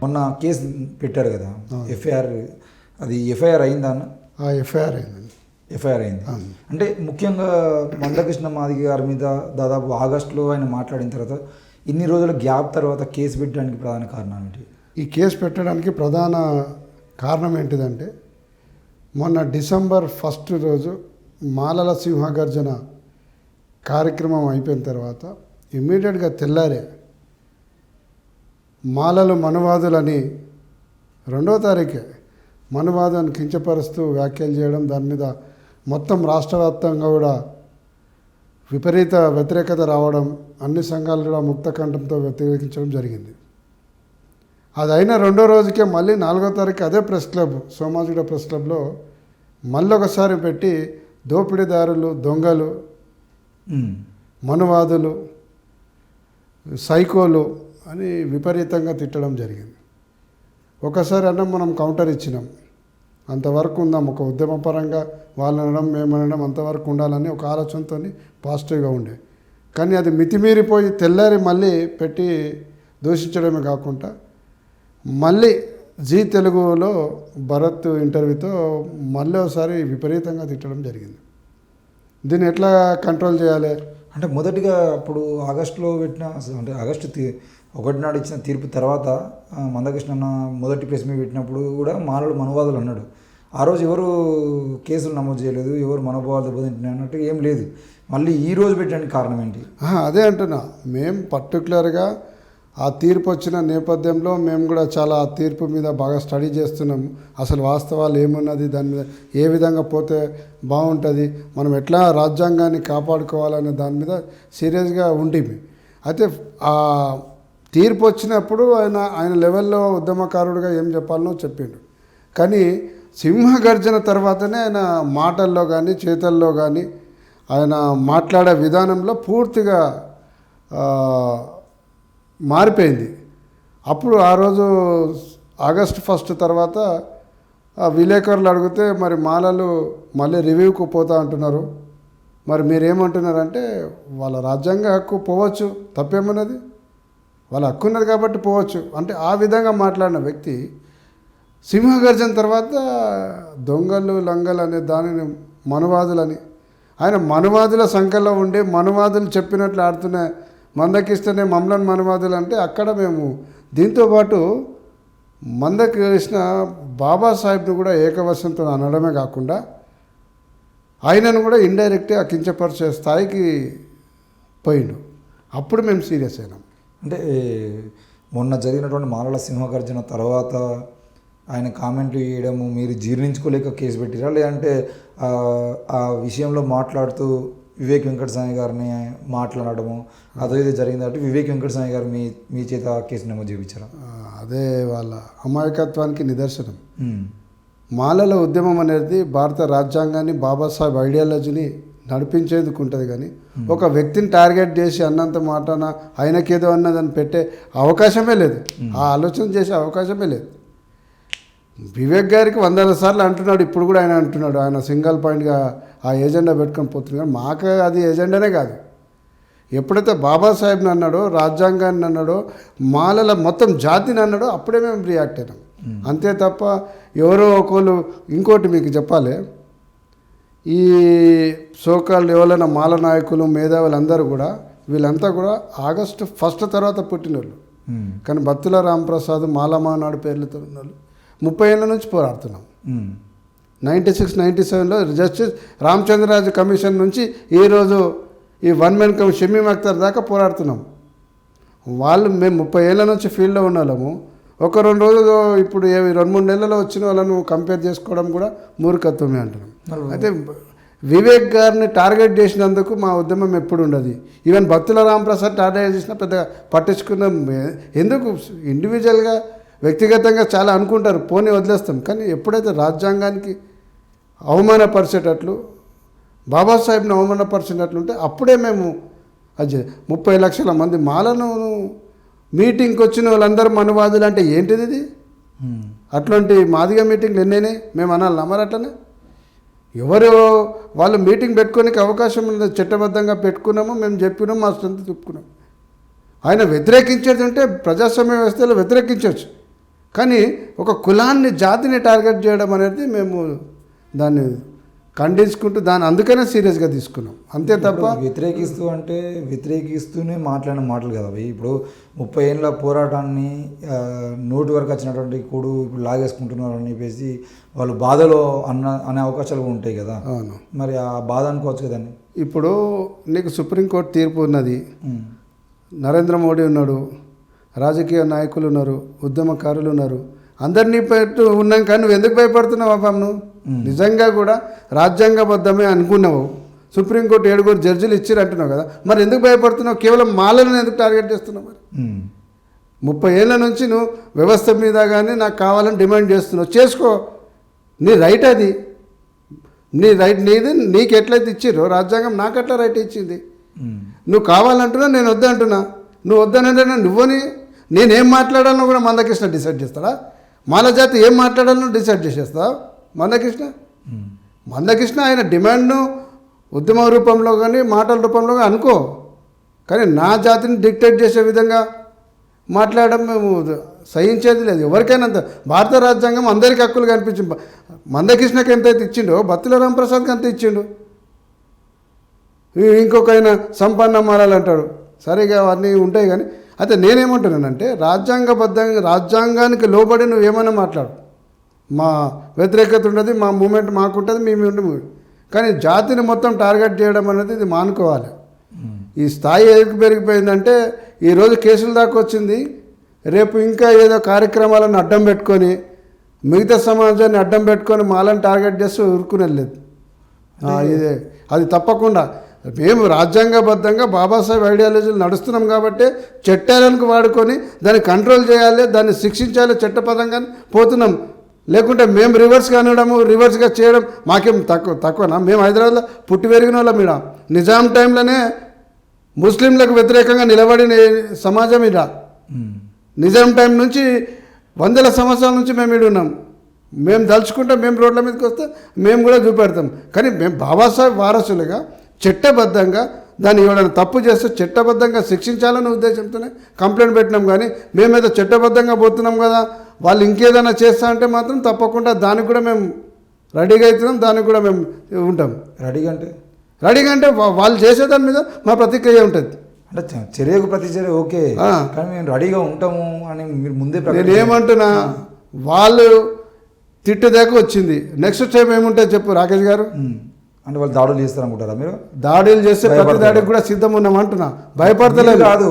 మొన్న కేసు పెట్టారు కదా ఎఫ్ఐఆర్, అది ఎఫ్ఐఆర్ అయిందా అన్న? ఎఫ్ఐఆర్ అయిందండి. ఎఫ్ఐఆర్ అయింది. అంటే ముఖ్యంగా మందకృష్ణ మాదిగ గారి మీద దాదాపు ఆగస్టులో ఆయన మాట్లాడిన తర్వాత ఇన్ని రోజుల గ్యాప్ తర్వాత కేసు పెట్టడానికి ప్రధాన కారణం ఏంటి? ఈ కేసు పెట్టడానికి ప్రధాన కారణం ఏంటిదంటే మొన్న డిసెంబర్ 1 రోజు మాలల సింహగర్జన కార్యక్రమం అయిపోయిన తర్వాత ఇమ్మీడియట్గా తెల్లారే మాలలు మనువాదులని 2వ తారీఖే మనువాదులను కించపరుస్తూ వ్యాఖ్యలు చేయడం, దాని మీద మొత్తం రాష్ట్ర వ్యాప్తంగా కూడా విపరీత వ్యతిరేకత రావడం, అన్ని సంఘాలు కూడా ముక్త కంఠంతో వ్యతిరేకించడం జరిగింది. అది అయిన 2వ రోజుకే మళ్ళీ 4వ తారీఖు అదే ప్రెస్ క్లబ్, సోమాజిగూడ ప్రెస్ క్లబ్లో మళ్ళీ ఒకసారి పెట్టి దోపిడీదారులు, దొంగలు, మనువాదులు, సైకోలు అని విపరీతంగా తిట్టడం జరిగింది. ఒకసారి అన్నం మనం కౌంటర్ ఇచ్చినాం, అంతవరకు ఉందాం, ఒక ఉద్యమపరంగా వాళ్ళు అనడం మేము అనడం అంతవరకు ఉండాలని ఒక ఆలోచనతో పాజిటివ్గా ఉండే. కానీ అది మితిమీరిపోయి తెల్లారి మళ్ళీ పెట్టి దూషించడమే కాకుండా మళ్ళీ జీ తెలుగులో భరత్ ఇంటర్వ్యూతో మళ్ళీ ఒకసారి విపరీతంగా తిట్టడం జరిగింది. దీన్ని ఎట్లా కంట్రోల్ చేయాలి అంటే మొదటిగా అప్పుడు ఆగస్టులో పెట్టిన, అంటే ఆగస్టు 1 నాడు ఇచ్చిన తీర్పు తర్వాత మందకృష్ణ అన్న మొదటి ప్రెస్ మీట్ పెట్టినప్పుడు కూడా మాలలు మనువాదులు అన్నాడు. ఆ రోజు ఎవరు కేసులు నమోదు చేయలేదు, ఎవరు మనోభావాలు దెబ్బతింటున్నాయి అన్నట్టు ఏం లేదు. మళ్ళీ ఈ రోజు పెట్టడానికి కారణం ఏంటి? అదే అంటున్నా, మేము పర్టికులర్గా ఆ తీర్పు వచ్చిన నేపథ్యంలో మేము కూడా చాలా ఆ తీర్పు మీద బాగా స్టడీ చేస్తున్నాము. అసలు వాస్తవాలు ఏమున్నది, దాని మీద ఏ విధంగా పోతే బాగుంటుంది, మనం ఎట్లా రాజ్యాంగాన్ని కాపాడుకోవాలనే దాని మీద సీరియస్గా ఉండిమి. అయితే ఆ తీర్పు వచ్చినప్పుడు ఆయన లెవెల్లో ఉద్యమకారుడిగా ఏం చెప్పాలనో చెప్పిండు. కానీ సింహగర్జన తర్వాతనే ఆయన మాటల్లో కానీ చేతల్లో కానీ ఆయన మాట్లాడే విధానంలో పూర్తిగా మారిపోయింది. అప్పుడు ఆ రోజు ఆగస్టు 1 తర్వాత విలేకరులు అడిగితే మరి మాలలు మళ్ళీ రివ్యూకు పోతా అంటున్నారు, మరి మీరేమంటున్నారంటే వాళ్ళ రాజ్యాంగ హక్కు పోవచ్చు, తప్పేమన్నది, వాళ్ళ హక్కు ఉన్నది కాబట్టి పోవచ్చు అంటే ఆ విధంగా మాట్లాడిన వ్యక్తి సింహగర్జన తర్వాత దొంగలు లంగలు అనే దానిని మనువాదులని, ఆయన మనువాదుల సంఖ్యలో ఉండి మనువాదులు చెప్పినట్లు ఆడుతున్న మందకృష్ణనే మమ్మల్ని మనువాదులు అంటే అక్కడ మేము దీంతోపాటు మందకృష్ణ బాబాసాహెబ్ను కూడా ఏకవశంతో అనడమే కాకుండా ఆయనను కూడా ఇండైరెక్ట్గా కించపరిచే స్థాయికి పోయిండు. అప్పుడు మేము సీరియస్ అయినాం. అంటే మొన్న జరిగినటువంటి మాలల సింహగర్జన తర్వాత ఆయన కామెంట్లు చేయడము మీరు జీర్ణించుకోలేక కేసు పెట్టిరా, లేదంటే ఆ విషయంలో మాట్లాడుతూ వివేక్ వెంకటస్వామి గారిని మాట్లాడము అదే జరిగింది కాబట్టి వివేక్ వెంకటస్వామి గారు మీ చేత కేసు నమోదు చేయించారా? అదే వాళ్ళ అమాయకత్వానికి నిదర్శనం. మాలల ఉద్యమం అనేది భారత రాజ్యాంగాన్ని, బాబాసాహెబ్ ఐడియాలజీని నడిపించేందుకు ఉంటుంది. కానీ ఒక వ్యక్తిని టార్గెట్ చేసి అన్నంత మాటన ఆయనకేదో అన్నదని పెట్టే అవకాశమే లేదు, ఆ ఆలోచన చేసే అవకాశమే లేదు. వివేక్ గారికి 100 సార్లు అంటున్నాడు, ఇప్పుడు కూడా ఆయన అంటున్నాడు, ఆయన సింగిల్ పాయింట్గా ఆ ఎజెండా పెట్టుకొని పోతున్నాడు. మాకు అది ఎజెండానే కాదు. ఎప్పుడైతే బాబాసాహెబ్ని అన్నాడో, రాజ్యాంగాన్ని అన్నాడో, మాలల మొత్తం జాతిని అన్నాడో అప్పుడే మేము రియాక్ట్ అయినాం. అంతే తప్ప ఎవరో ఒకళ్ళు ఇంకోటి మీకు చెప్పాలి, ఈ సోకాళ్ళు ఎవరైనా మాల నాయకులు మేధావులు అందరూ కూడా వీళ్ళంతా కూడా ఆగస్టు 1 తర్వాత పుట్టినోళ్ళు. కానీ బత్తుల రాంప్రసాద్ మాలమానాడు పేర్లతో ఉన్నోళ్ళు 30 ఏళ్ళ నుంచి పోరాడుతున్నాం. 96-97లో జస్టిస్ రామచంద్రరాజు కమిషన్ నుంచి ఈరోజు ఈ 1 మెన్ కమిషన్ షమీమ్ అఖ్తర్ దాకా పోరాడుతున్నాం. వాళ్ళు మేము 30 ఏళ్ళ నుంచి ఫీల్డ్లో ఉన్న వాళ్ళము. ఒక 2 రోజులు ఇప్పుడు 2-3 నెలల్లో వచ్చిన వాళ్ళను కంపేర్ చేసుకోవడం కూడా మూర్ఖత్వమే అంటున్నాం. అయితే వివేక్ గారిని టార్గెట్ చేసినందుకు మా ఉద్యమం ఎప్పుడు ఉండదు. ఈవెన్ బత్తుల రామప్రసాద్ టార్గెట్ చేసినా పెద్దగా పట్టించుకున్నాం ఎందుకు, ఇండివిజువల్గా వ్యక్తిగతంగా చాలా అనుకుంటారు, పోనీ వదిలేస్తాం. కానీ ఎప్పుడైతే రాజ్యాంగానికి అవమానపరిచేటట్లు, బాబాసాహెబ్ని అవమానపరిచినట్లుంటే అప్పుడే మేము అది 30 లక్షల మంది మాలను మీటింగ్కి వచ్చిన వాళ్ళందరూ మనువాదులు అంటే ఏంటిది ఇది? అట్లాంటి మాదిగ మీటింగ్లు ఎన్నైనాయి మేము అనాలి మరి అట్లనే. ఎవరు వాళ్ళు మీటింగ్ పెట్టుకోనికి అవకాశం ఉన్నది, చట్టబద్ధంగా పెట్టుకున్నాము, మేము చెప్పినాము, మా స్ట్రెంత్ చెప్పుకున్నాం. ఆయన వ్యతిరేకించేది ఉంటే ప్రజాస్వామ్య వ్యవస్థలో వ్యతిరేకించవచ్చు, కానీ ఒక కులాన్ని జాతిని టార్గెట్ చేయడం అనేది మేము దాన్ని ఖండించుకుంటూ దాన్ని అందుకనే సీరియస్గా తీసుకున్నాం, అంతే తప్ప వ్యతిరేకిస్తూ అంటే వ్యతిరేకిస్తూనే మాట్లాడిన మాటలు కదా అవి. ఇప్పుడు 30 ఏళ్ళ పోరాటాన్ని నోటి వరకు వచ్చినటువంటి కూడు ఇప్పుడు లాగేసుకుంటున్నారు అని చెప్పేసి వాళ్ళు బాధలో అనే అవకాశాలు కూడా ఉంటాయి కదా. అవును, మరి ఆ బాధ అనుకోవచ్చు కదండి. ఇప్పుడు నీకు సుప్రీంకోర్టు తీర్పు ఉన్నది, నరేంద్ర మోడీ ఉన్నాడు, రాజకీయ నాయకులు ఉన్నారు, ఉద్యమకారులు ఉన్నారు, అందరినీ పెట్టు ఉన్నాం. కానీ నువ్వు ఎందుకు భయపడుతున్నావు అబ్బా? నువ్వు నిజంగా కూడా రాజ్యాంగబద్ధమే అనుకున్నావు, సుప్రీంకోర్టు 7 జడ్జిలు ఇచ్చిరు అంటున్నావు కదా, మరి ఎందుకు భయపడుతున్నావు? కేవలం మాలను ఎందుకు టార్గెట్ చేస్తున్నావు? మరి 30 ఏళ్ళ నుంచి నువ్వు వ్యవస్థ మీద కానీ నాకు కావాలని డిమాండ్ చేస్తున్నావు, చేసుకో, నీ రైట్ అది, నీ రైట్ నీది. నీకు ఎట్లయితే ఇచ్చిరో రాజ్యాంగం నాకు అట్లా రైట్ ఇచ్చింది. నువ్వు కావాలంటున్నా, నేను వద్దంటున్నా. నువ్వు వద్దనంటే నువ్వని నేనేం మాట్లాడాలో కూడా మందకృష్ణ డిసైడ్ చేస్తాడా? మాల జాతి ఏం మాట్లాడాలో డిసైడ్ చేసేస్తావు మందకృష్ణ ఆయన డిమాండ్ను ఉద్యమ రూపంలో కానీ మాటల రూపంలో కానీ అనుకో, కానీ నా జాతిని డిక్టేట్ చేసే విధంగా మాట్లాడడం మేము సహించేది లేదు. ఎవరికైనా అంత భారత రాజ్యాంగం అందరికీ హక్కులు కనిపించింది. మందకృష్ణకి ఎంతైతే ఇచ్చిండో బత్తుల రామప్రసాద్కి అంత ఇచ్చిండు. ఇంకొక ఆయన సంపన్న మారాలంటాడు, సరిగా అవన్నీ ఉంటాయి. కానీ అయితే నేనేమంటున్నానంటే రాజ్యాంగబద్ధంగా రాజ్యాంగానికి లోబడి నువ్వు ఏమైనా మాట్లాడు, మా వ్యతిరేకత ఉండదు, మా మూమెంట్ మాకుంటుంది, మేము ఉంటుంది. కానీ జాతిని మొత్తం టార్గెట్ చేయడం అనేది ఇది మానుకోవాలి. ఈ స్థాయి ఎందుకు పెరిగిపోయిందంటే ఈరోజు కేసుల దాకా వచ్చింది, రేపు ఇంకా ఏదో కార్యక్రమాలను అడ్డం పెట్టుకొని మిగతా సమాజాన్ని అడ్డం పెట్టుకొని మాలను టార్గెట్ చేస్తూ ఊరుకునేది లేదు. ఇదే అది తప్పకుండా మేము రాజ్యాంగబద్ధంగా బాబాసాహెబ్ ఐడియాలజీలు నడుస్తున్నాం కాబట్టి చట్టాలను వాడుకొని దాన్ని కంట్రోల్ చేయాలి, దాన్ని శిక్షించాలి, చట్టపరంగా పోతున్నాం. లేకుంటే మేము రివర్స్గా అనడము, రివర్స్గా చేయడం మాకేం తక్కువనా? మేము హైదరాబాద్లో పుట్టి పెరిగిన వాళ్ళం. మీద నిజాం టైంలోనే ముస్లింలకు వ్యతిరేకంగా నిలబడిన సమాజం ఇడ. నిజాం టైం నుంచి 100 సంవత్సరాల నుంచి మేము ఇడ ఉన్నాం. మేము దలుచుకుంటే మేము రోడ్ల మీదకి వస్తే మేము కూడా చూపెడతాం. కానీ మేము బాబాసాహెబ్ వారసులుగా చట్టబద్ధంగా దాన్ని ఎవరైనా తప్పు చేస్తే చట్టబద్ధంగా శిక్షించాలనే ఉద్దేశంతోనే కంప్లైంట్ పెట్టినాం. కానీ మేమేదో చట్టబద్ధంగా పోతున్నాం కదా, వాళ్ళు ఇంకేదైనా చేస్తా అంటే మాత్రం తప్పకుండా దానికి కూడా మేము రెడీగా అవుతున్నాం, దానికి కూడా మేము ఉంటాం. రెడీగా అంటే వాళ్ళు చేసేదాని మీద మా ప్రతిక్రియ ఉంటుంది. అంటే చర్యకు ప్రతిచర్య ఓకే, కానీ మేము రెడీగా ఉంటాము అని మీరు ముందే. నేనేమంటున్నా, వాళ్ళు తిట్టు దాకా వచ్చింది, నెక్స్ట్ టైం ఏముంటుంది చెప్పు రాకేష్ గారు? అంటే వాళ్ళు దాడులు చేస్తారనుకుంటారా మీరు? దాడులు చేస్తే ప్రతి దాడికి కూడా సిద్ధం ఉన్నామంటున్నా, భయపడతలేదు. కాదు